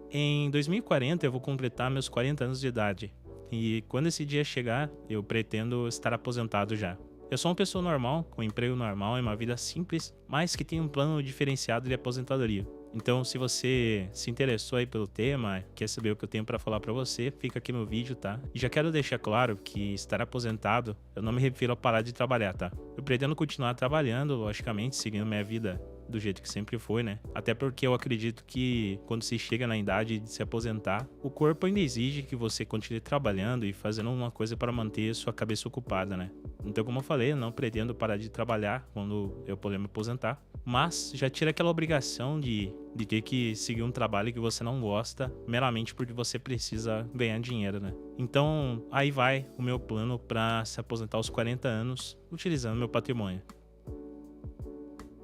Em 2040 eu vou completar meus 40 anos de idade. E quando esse dia chegar, eu pretendo estar aposentado já. Eu sou uma pessoa normal, com um emprego normal e uma vida simples, mas que tem um plano diferenciado de aposentadoria. Então, se você se interessou aí pelo tema, quer saber o que eu tenho para falar para você, fica aqui no vídeo, tá? E já quero deixar claro que estar aposentado, eu não me refiro a parar de trabalhar, tá? Eu pretendo continuar trabalhando, logicamente, seguindo minha vida do jeito que sempre foi, né? Até porque eu acredito que quando se chega na idade de se aposentar, o corpo ainda exige que você continue trabalhando e fazendo uma coisa para manter sua cabeça ocupada, né? Então, como eu falei, eu não pretendo parar de trabalhar quando eu puder me aposentar, mas já tira aquela obrigação de ter que seguir um trabalho que você não gosta, meramente porque você precisa ganhar dinheiro, né? Então, aí vai o meu plano para se aposentar aos 40 anos, utilizando meu patrimônio.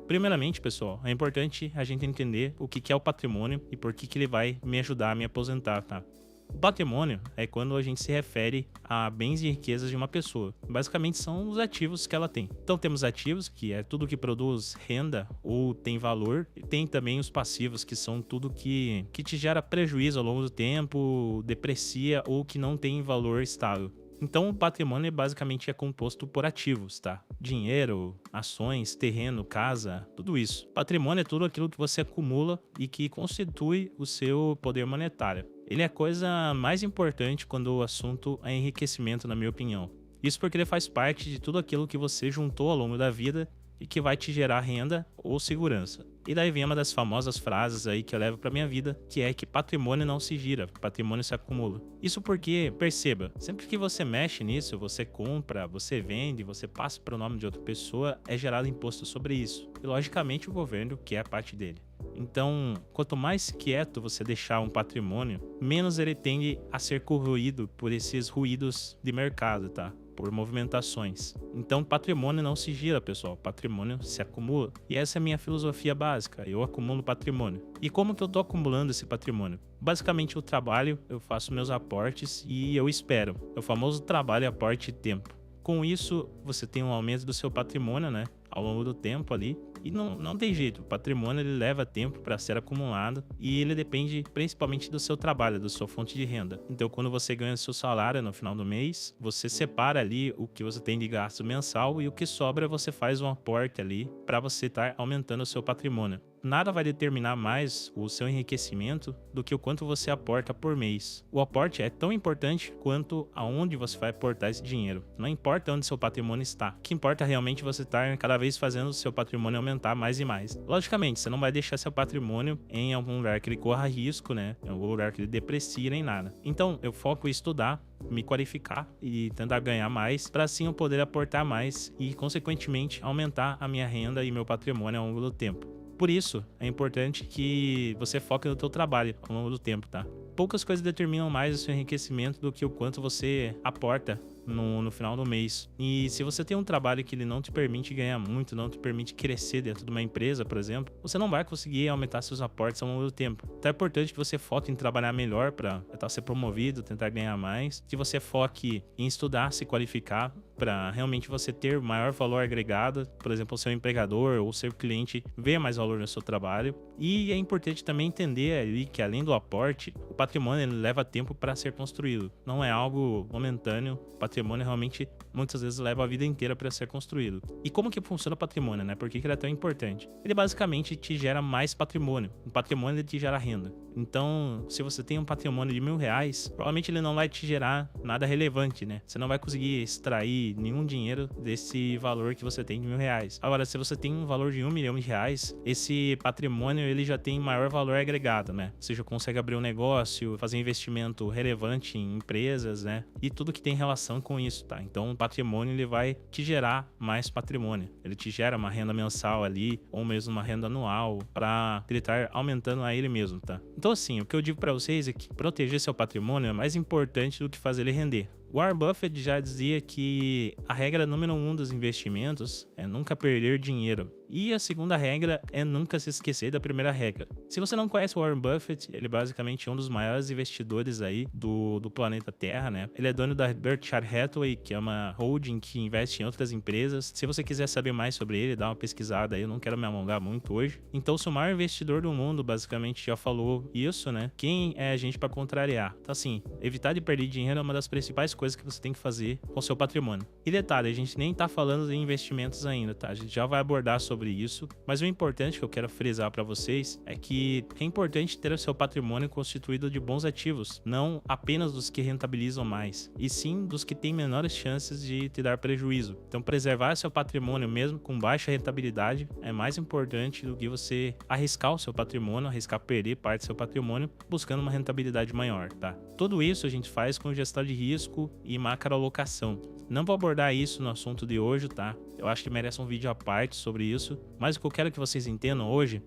Primeiramente, pessoal, é importante a gente entender o que é o patrimônio e por que ele vai me ajudar a me aposentar, tá? O patrimônio é quando a gente se refere a bens e riquezas de uma pessoa. Basicamente são os ativos que ela tem. Então temos ativos, que é tudo que produz renda ou tem valor, e tem também os passivos, que são tudo que te gera prejuízo ao longo do tempo, deprecia ou que não tem valor estável. Então o patrimônio basicamente é composto por ativos, tá? Dinheiro, ações, terreno, casa, tudo isso. Patrimônio é tudo aquilo que você acumula e que constitui o seu poder monetário. Ele é a coisa mais importante quando o assunto é enriquecimento, na minha opinião. Isso porque ele faz parte de tudo aquilo que você juntou ao longo da vida e que vai te gerar renda ou segurança. E daí vem uma das famosas frases aí que eu levo pra minha vida, que é que patrimônio não se gira, patrimônio se acumula. Isso porque, perceba, sempre que você mexe nisso, você compra, você vende, você passa para o nome de outra pessoa, é gerado imposto sobre isso. E logicamente o governo quer a parte dele. Então, quanto mais quieto você deixar um patrimônio, menos ele tende a ser corroído por esses ruídos de mercado, tá? Por movimentações. Então, patrimônio não se gira, pessoal. Patrimônio se acumula. E essa é a minha filosofia básica. Eu acumulo patrimônio. E como que eu tô acumulando esse patrimônio? Basicamente, eu trabalho, eu faço meus aportes e eu espero. É o famoso trabalho, aporte e tempo. Com isso, você tem um aumento do seu patrimônio, né? Ao longo do tempo ali. E não tem jeito, o patrimônio ele leva tempo para ser acumulado e ele depende principalmente do seu trabalho, da sua fonte de renda. Então, quando você ganha seu salário no final do mês, você separa ali o que você tem de gasto mensal e o que sobra você faz um aporte ali para você estar aumentando o seu patrimônio. Nada vai determinar mais o seu enriquecimento do que o quanto você aporta por mês. O aporte é tão importante quanto aonde você vai aportar esse dinheiro. Não importa onde seu patrimônio está. O que importa realmente é você estar cada vez fazendo o seu patrimônio aumentar mais e mais. Logicamente, você não vai deixar seu patrimônio em algum lugar que ele corra risco, né? Em algum lugar que ele deprecie nem nada. Então, eu foco em estudar, me qualificar e tentar ganhar mais, para assim eu poder aportar mais e, consequentemente, aumentar a minha renda e meu patrimônio ao longo do tempo. Por isso, é importante que você foque no teu trabalho ao longo do tempo, tá? Poucas coisas determinam mais o seu enriquecimento do que o quanto você aporta no final do mês. E se você tem um trabalho que ele não te permite ganhar muito, não te permite crescer dentro de uma empresa, por exemplo, você não vai conseguir aumentar seus aportes ao longo do tempo. Então é importante que você foque em trabalhar melhor para tentar ser promovido, tentar ganhar mais, que você foque em estudar, se qualificar, para realmente você ter maior valor agregado, por exemplo, o seu empregador ou o seu cliente ver mais valor no seu trabalho. E é importante também entender ali que, além do aporte, o patrimônio ele leva tempo para ser construído. Não é algo momentâneo. O patrimônio realmente muitas vezes leva a vida inteira para ser construído. E como que funciona o patrimônio, né? Por que ele é tão importante? Ele basicamente te gera mais patrimônio. O patrimônio ele te gera renda. Então, se você tem um patrimônio de R$1.000, provavelmente ele não vai te gerar nada relevante, né? Você não vai conseguir extrair nenhum dinheiro desse valor que você tem de R$1.000. Agora, se você tem um valor de R$1 milhão, esse patrimônio ele já tem maior valor agregado, né? Você já consegue abrir um negócio, fazer investimento relevante em empresas, né? E tudo que tem relação com isso, tá? Então, o patrimônio ele vai te gerar mais patrimônio. Ele te gera uma renda mensal ali, ou mesmo uma renda anual, para ele estar aumentando a ele mesmo, tá? Então, assim, o que eu digo para vocês é que proteger seu patrimônio é mais importante do que fazer ele render. Warren Buffett já dizia que a regra número 1 dos investimentos é nunca perder dinheiro. E a segunda regra é nunca se esquecer da primeira regra. Se você não conhece o Warren Buffett, ele basicamente é um dos maiores investidores aí do planeta Terra, né? Ele é dono da Berkshire Hathaway, que é uma holding que investe em outras empresas. Se você quiser saber mais sobre ele, dá uma pesquisada aí, eu não quero me alongar muito hoje. Então, se o maior investidor do mundo basicamente já falou isso, né? Quem é a gente para contrariar? Então, assim, evitar de perder dinheiro é uma das principais coisas que você tem que fazer com o seu patrimônio. E detalhe, a gente nem tá falando em investimentos ainda, tá? A gente já vai abordar sobre isso, mas o importante que eu quero frisar para vocês é que é importante ter o seu patrimônio constituído de bons ativos, não apenas dos que rentabilizam mais, e sim dos que têm menores chances de te dar prejuízo. Então, preservar seu patrimônio mesmo com baixa rentabilidade é mais importante do que você arriscar o seu patrimônio, arriscar perder parte do seu patrimônio buscando uma rentabilidade maior, tá? Tudo isso a gente faz com gestão de risco e macroalocação. Não vou abordar isso no assunto de hoje, tá? Eu acho que merece um vídeo à parte sobre isso, mas o que eu quero que vocês entendam hoje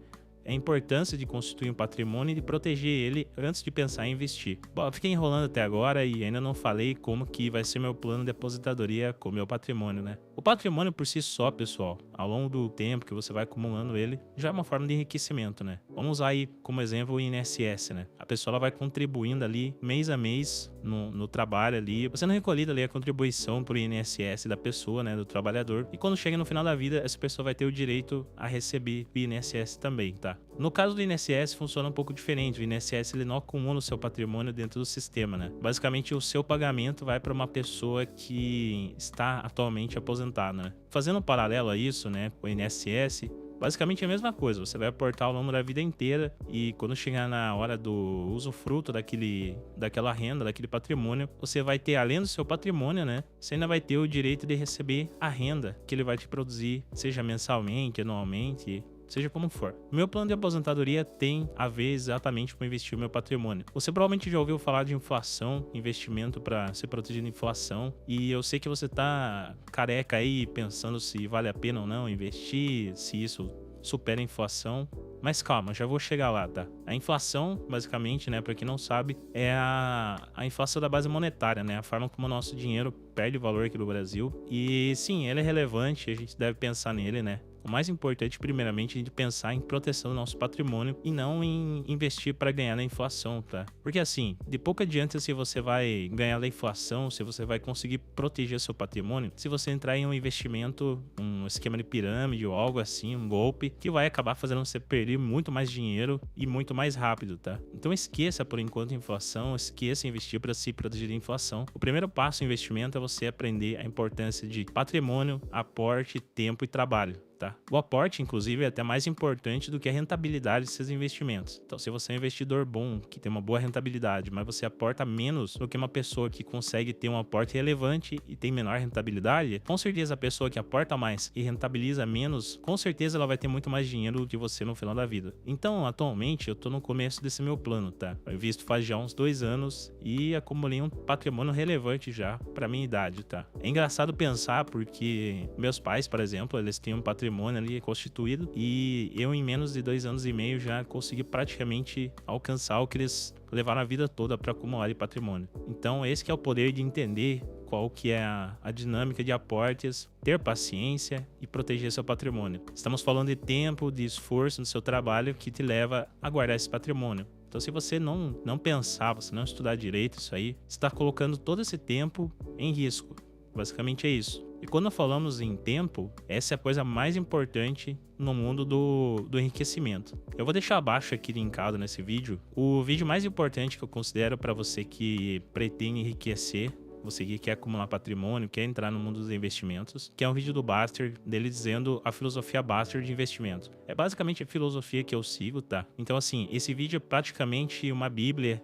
é a importância de constituir um patrimônio e de proteger ele antes de pensar em investir. Bom, eu fiquei enrolando até agora e ainda não falei como que vai ser meu plano de aposentadoria com o meu patrimônio, né? O patrimônio por si só, pessoal, ao longo do tempo que você vai acumulando ele, já é uma forma de enriquecimento, né? Vamos usar aí como exemplo o INSS, né? A pessoa ela vai contribuindo ali mês a mês no trabalho ali, você não recolhida ali a contribuição pro INSS da pessoa, né? Do trabalhador. E quando chega no final da vida, essa pessoa vai ter o direito a receber o INSS também, tá? No caso do INSS funciona um pouco diferente. O INSS ele não acumula o seu patrimônio dentro do sistema, né? Basicamente o seu pagamento vai para uma pessoa que está atualmente aposentada, né? Fazendo um paralelo a isso, né, com o INSS, basicamente é a mesma coisa, você vai aportar ao longo da vida inteira e quando chegar na hora do usufruto daquela renda, daquele patrimônio, você vai ter, além do seu patrimônio, né, você ainda vai ter o direito de receber a renda que ele vai te produzir, seja mensalmente, anualmente, seja como for. O meu plano de aposentadoria tem a ver exatamente com investir o meu patrimônio. Você provavelmente já ouviu falar de inflação, investimento para se proteger da inflação, e eu sei que você tá careca aí pensando se vale a pena ou não investir, se isso supera a inflação. Mas calma, já vou chegar lá, tá? A inflação, basicamente, né, para quem não sabe, é a inflação da base monetária, né? A forma como o nosso dinheiro perde valor aqui no Brasil. E sim, ele é relevante, a gente deve pensar nele, né? O mais importante, primeiramente, é a gente pensar em proteção do nosso patrimônio e não em investir para ganhar na inflação, tá? Porque assim, de pouco adianta se você vai ganhar da inflação, se você vai conseguir proteger seu patrimônio, se você entrar em um investimento, um esquema de pirâmide ou algo assim, um golpe, que vai acabar fazendo você perder muito mais dinheiro e muito mais rápido, tá? Então esqueça por enquanto a inflação, esqueça investir para se proteger da inflação. O primeiro passo no investimento é você aprender a importância de patrimônio, aporte, tempo e trabalho. Tá? O aporte, inclusive, é até mais importante do que a rentabilidade de seus investimentos. Então, se você é um investidor bom, que tem uma boa rentabilidade, mas você aporta menos do que uma pessoa que consegue ter um aporte relevante e tem menor rentabilidade, com certeza a pessoa que aporta mais e rentabiliza menos, com certeza ela vai ter muito mais dinheiro do que você no final da vida. Então, atualmente, eu tô no começo desse meu plano, tá? Eu visto faz já uns 2 anos e acumulei um patrimônio relevante já pra minha idade, tá? É engraçado pensar porque meus pais, por exemplo, eles têm um patrimônio ali constituído e eu em menos de 2 anos e meio já consegui praticamente alcançar o que eles levaram a vida toda para acumular de patrimônio. Então esse que é o poder de entender qual que é a dinâmica de aportes, ter paciência e proteger seu patrimônio. Estamos falando de tempo, de esforço no seu trabalho que te leva a guardar esse patrimônio. Então se você não pensar, você não estudar direito isso aí, você está colocando todo esse tempo em risco. Basicamente é isso. E quando falamos em tempo, essa é a coisa mais importante no mundo do enriquecimento. Eu vou deixar abaixo aqui linkado nesse vídeo o vídeo mais importante que eu considero para você que pretende enriquecer, você que quer acumular patrimônio, quer entrar no mundo dos investimentos, que é um vídeo do Baster, dele dizendo a filosofia Baster de investimento. É basicamente a filosofia que eu sigo, tá? Então assim, esse vídeo é praticamente uma bíblia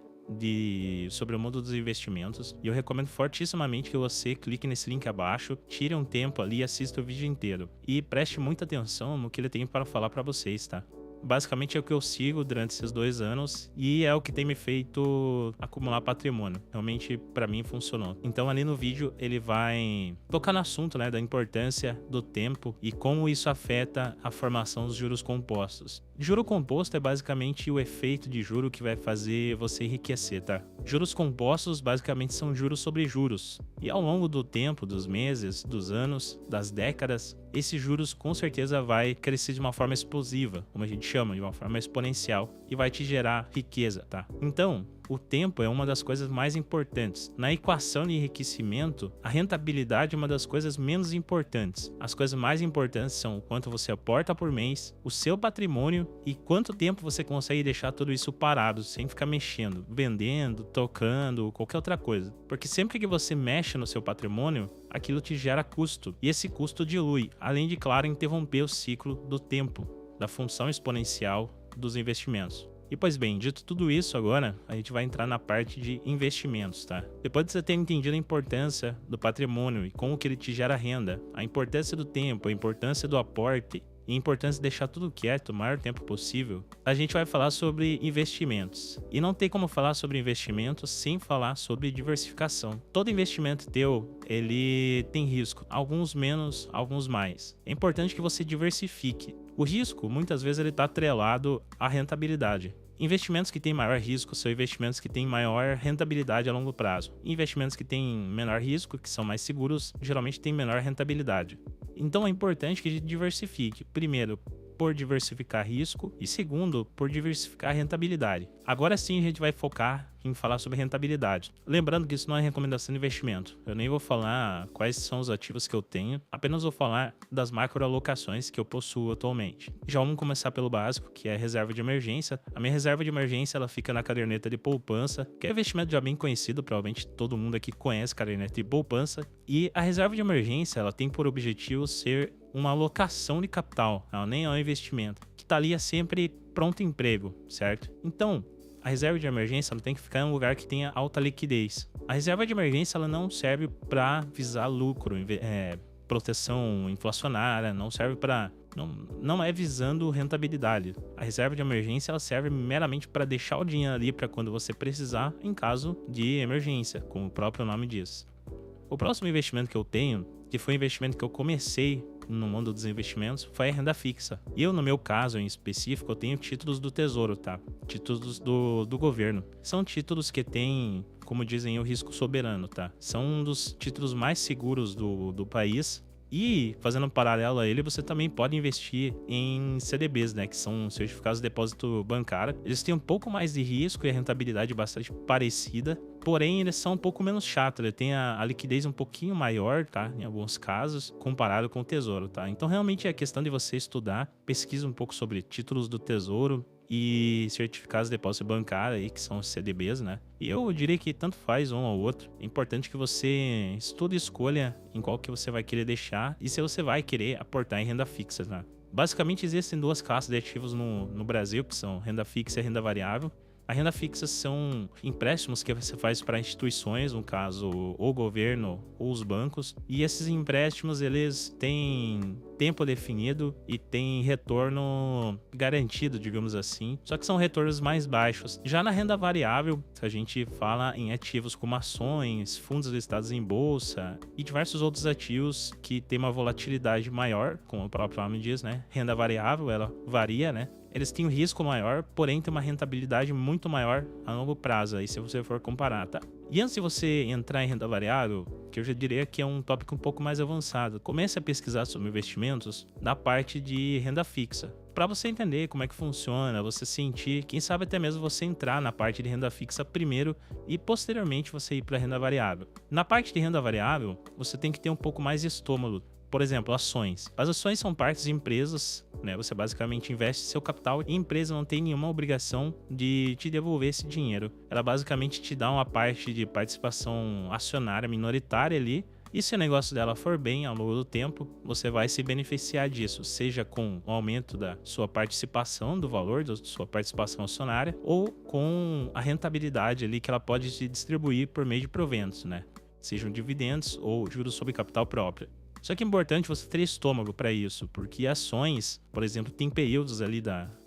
sobre o mundo dos investimentos e eu recomendo fortissimamente que você clique nesse link abaixo, tire um tempo ali e assista o vídeo inteiro e preste muita atenção no que ele tem para falar para vocês, tá? Basicamente é o que eu sigo durante esses 2 anos e é o que tem me feito acumular patrimônio. Realmente para mim funcionou. Então ali no vídeo ele vai tocar no assunto, né, da importância do tempo e como isso afeta a formação dos juros compostos. Juro composto é basicamente o efeito de juro que vai fazer você enriquecer, tá? Juros compostos basicamente são juros sobre juros. E ao longo do tempo, dos meses, dos anos, das décadas, esses juros com certeza vai crescer de uma forma explosiva, como a gente chama, de uma forma exponencial, e vai te gerar riqueza, tá? Então, o tempo é uma das coisas mais importantes. Na equação de enriquecimento, a rentabilidade é uma das coisas menos importantes. As coisas mais importantes são o quanto você aporta por mês, o seu patrimônio e quanto tempo você consegue deixar tudo isso parado, sem ficar mexendo, vendendo, tocando, qualquer outra coisa. Porque sempre que você mexe no seu patrimônio, aquilo te gera custo. E esse custo dilui, além de, claro, interromper o ciclo do tempo, da função exponencial dos investimentos. E pois bem, dito tudo isso agora, a gente vai entrar na parte de investimentos, tá? Depois de você ter entendido a importância do patrimônio e como que ele te gera renda, a importância do tempo, a importância do aporte e a importância de deixar tudo quieto o maior tempo possível, a gente vai falar sobre investimentos. E não tem como falar sobre investimentos sem falar sobre diversificação. Todo investimento teu, ele tem risco, alguns menos, alguns mais. É importante que você diversifique. O risco, muitas vezes, ele está atrelado à rentabilidade. Investimentos que têm maior risco são investimentos que têm maior rentabilidade a longo prazo. Investimentos que têm menor risco, que são mais seguros, geralmente têm menor rentabilidade. Então é importante que a gente diversifique. Primeiro, por diversificar risco e segundo, por diversificar rentabilidade. Agora sim a gente vai focar em falar sobre rentabilidade. Lembrando que isso não é recomendação de investimento. Eu nem vou falar quais são os ativos que eu tenho, apenas vou falar das macroalocações que eu possuo atualmente. Já vamos começar pelo básico, que é a reserva de emergência. A minha reserva de emergência ela fica na caderneta de poupança, que é um investimento já bem conhecido, provavelmente todo mundo aqui conhece caderneta de poupança. E a reserva de emergência ela tem por objetivo ser uma alocação de capital, ela nem é um investimento, que está ali sempre pronto emprego, certo? Então, a reserva de emergência ela tem que ficar em um lugar que tenha alta liquidez. A reserva de emergência ela não serve para visar lucro, proteção inflacionária, não serve para... Não é visando rentabilidade. A reserva de emergência ela serve meramente para deixar o dinheiro ali para quando você precisar em caso de emergência, como o próprio nome diz. O próximo investimento que eu tenho, que foi um investimento que eu comecei no mundo dos investimentos, foi a renda fixa. E eu, no meu caso em específico, eu tenho títulos do Tesouro, tá? Títulos do governo. São títulos que têm, como dizem, o risco soberano, tá? São um dos títulos mais seguros do país. E, fazendo um paralelo a ele, você também pode investir em CDBs, né? Que são certificados de depósito bancário. Eles têm um pouco mais de risco e a rentabilidade bastante parecida. Porém, eles são um pouco menos chatos. Ele tem a liquidez um pouquinho maior, tá? Em alguns casos, comparado com o Tesouro, tá? Então, realmente é questão de você estudar, pesquisa um pouco sobre títulos do Tesouro e certificados de depósito bancário aí, que são os CDBs, né? E eu diria que tanto faz um ou outro. É importante que você estude e escolha em qual que você vai querer deixar e se você vai querer aportar em renda fixa, tá? Basicamente existem duas classes de ativos no Brasil, que são renda fixa e renda variável. A renda fixa são empréstimos que você faz para instituições, no caso, o governo ou os bancos. E esses empréstimos, eles têm tempo definido e têm retorno garantido, digamos assim. Só que são retornos mais baixos. Já na renda variável, a gente fala em ativos como ações, fundos listados em bolsa e diversos outros ativos que têm uma volatilidade maior, como o próprio nome diz, né? Renda variável, ela varia, né? Eles têm um risco maior, porém tem uma rentabilidade muito maior a longo prazo, aí se você for comparar, tá? E antes de você entrar em renda variável, que eu já diria que é um tópico um pouco mais avançado, comece a pesquisar sobre investimentos da parte de renda fixa, para você entender como é que funciona, você sentir, quem sabe até mesmo você entrar na parte de renda fixa primeiro e posteriormente você ir para renda variável. Na parte de renda variável, você tem que ter um pouco mais de estômago. Por exemplo, ações. As ações são partes de empresas, né? Você basicamente investe seu capital e a empresa não tem nenhuma obrigação de te devolver esse dinheiro. Ela basicamente te dá uma parte de participação acionária minoritária ali. E se o negócio dela for bem ao longo do tempo, você vai se beneficiar disso, seja com o aumento da sua participação, do valor da sua participação acionária, ou com a rentabilidade ali que ela pode te distribuir por meio de proventos, né? Sejam dividendos ou juros sobre capital próprio. Só que é importante você ter estômago para isso, porque ações, por exemplo, tem períodos ali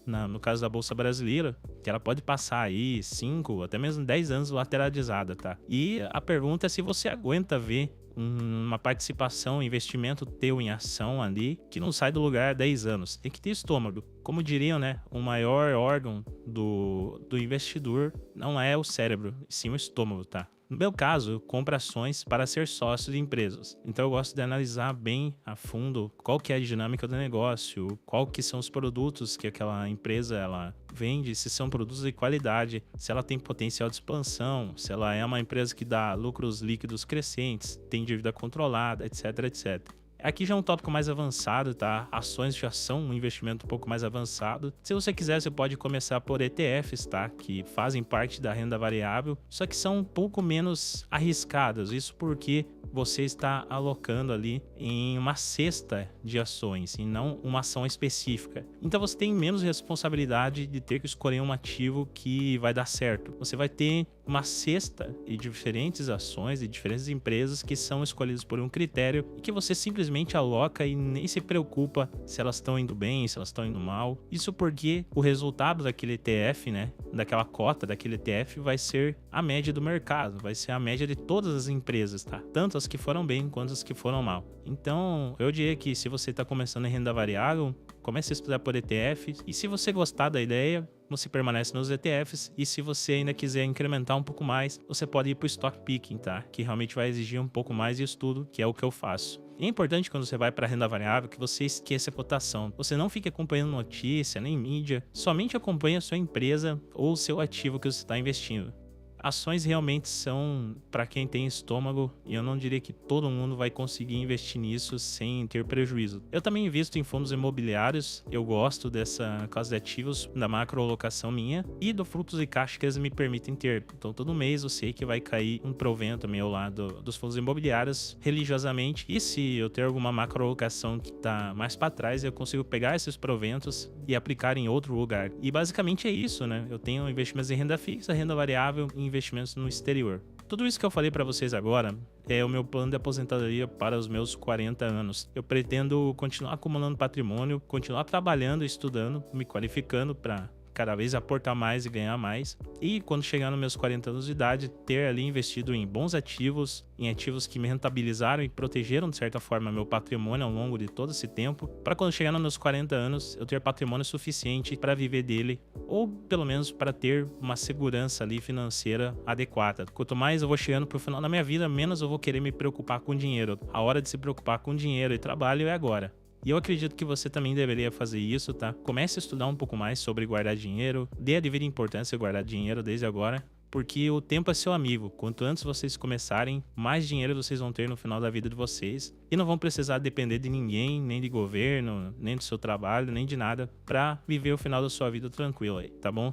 no caso da Bolsa Brasileira, que ela pode passar aí 5, até mesmo 10 anos lateralizada, tá? E a pergunta é se você aguenta ver uma participação, um investimento teu em ação ali, que não sai do lugar há 10 anos. Tem que ter estômago. Como diriam, né? O maior órgão do investidor não é o cérebro, e sim o estômago, tá? No meu caso, eu compro ações para ser sócio de empresas. Então eu gosto de analisar bem a fundo qual que é a dinâmica do negócio, qual que são os produtos que aquela empresa ela vende, se são produtos de qualidade, se ela tem potencial de expansão, se ela é uma empresa que dá lucros líquidos crescentes, tem dívida controlada, etc, etc. Aqui já é um tópico mais avançado, tá? Ações já são um investimento um pouco mais avançado. Se você quiser, você pode começar por ETFs, tá? Que fazem parte da renda variável, só que são um pouco menos arriscadas. Isso porque você está alocando ali em uma cesta de ações e não uma ação específica. Então você tem menos responsabilidade de ter que escolher um ativo que vai dar certo. Você vai ter uma cesta de diferentes ações e diferentes empresas que são escolhidas por um critério e que você simplesmente aloca e nem se preocupa se elas estão indo bem, se elas estão indo mal. Isso porque o resultado daquele ETF, né, daquela cota daquele ETF vai ser a média do mercado, vai ser a média de todas as empresas, tá? Tanto as que foram bem quanto as que foram mal. Então, eu diria que se você está começando em renda variável, comece a estudar por ETFs e se você gostar da ideia, você permanece nos ETFs e se você ainda quiser incrementar um pouco mais, você pode ir para o Stock Picking, tá? Que realmente vai exigir um pouco mais de estudo, que é o que eu faço. E é importante quando você vai para renda variável que você esqueça a cotação. Você não fique acompanhando notícia, nem mídia, somente acompanhe a sua empresa ou o seu ativo que você está investindo. Ações realmente são para quem tem estômago e eu não diria que todo mundo vai conseguir investir nisso sem ter prejuízo. Eu também invisto em fundos imobiliários, eu gosto dessa classe de ativos, da macroalocação minha e do fluxo de caixa que eles me permitem ter. Então todo mês eu sei que vai cair um provento meu lá dos fundos imobiliários religiosamente e se eu ter alguma macroalocação que tá mais para trás, eu consigo pegar esses proventos e aplicar em outro lugar. E basicamente é isso, né? Eu tenho investimentos em renda fixa, renda variável e investimentos no exterior. Tudo isso que eu falei para vocês agora é o meu plano de aposentadoria para os meus 40 anos. Eu pretendo continuar acumulando patrimônio, continuar trabalhando, estudando, me qualificando para cada vez aportar mais e ganhar mais. E quando chegar nos meus 40 anos de idade, ter ali investido em bons ativos, em ativos que me rentabilizaram e protegeram de certa forma meu patrimônio ao longo de todo esse tempo, para quando chegar nos meus 40 anos eu ter patrimônio suficiente para viver dele, ou pelo menos para ter uma segurança ali financeira adequada. Quanto mais eu vou chegando pro final da minha vida, menos eu vou querer me preocupar com dinheiro. A hora de se preocupar com dinheiro e trabalho é agora. E eu acredito que você também deveria fazer isso, tá? Comece a estudar um pouco mais sobre guardar dinheiro, dê a devida importância a guardar dinheiro desde agora, porque o tempo é seu amigo. Quanto antes vocês começarem, mais dinheiro vocês vão ter no final da vida de vocês e não vão precisar depender de ninguém, nem de governo, nem do seu trabalho, nem de nada, pra viver o final da sua vida tranquilo aí, tá bom?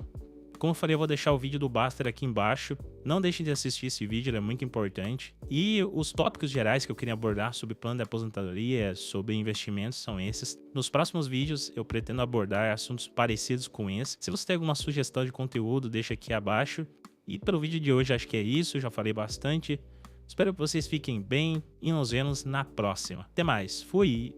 Como eu falei, eu vou deixar o vídeo do Baster aqui embaixo. Não deixem de assistir esse vídeo, ele é muito importante. E os tópicos gerais que eu queria abordar sobre plano de aposentadoria, sobre investimentos são esses. Nos próximos vídeos eu pretendo abordar assuntos parecidos com esse. Se você tem alguma sugestão de conteúdo, deixa aqui abaixo. E pelo vídeo de hoje acho que é isso, já falei bastante. Espero que vocês fiquem bem e nos vemos na próxima. Até mais, fui!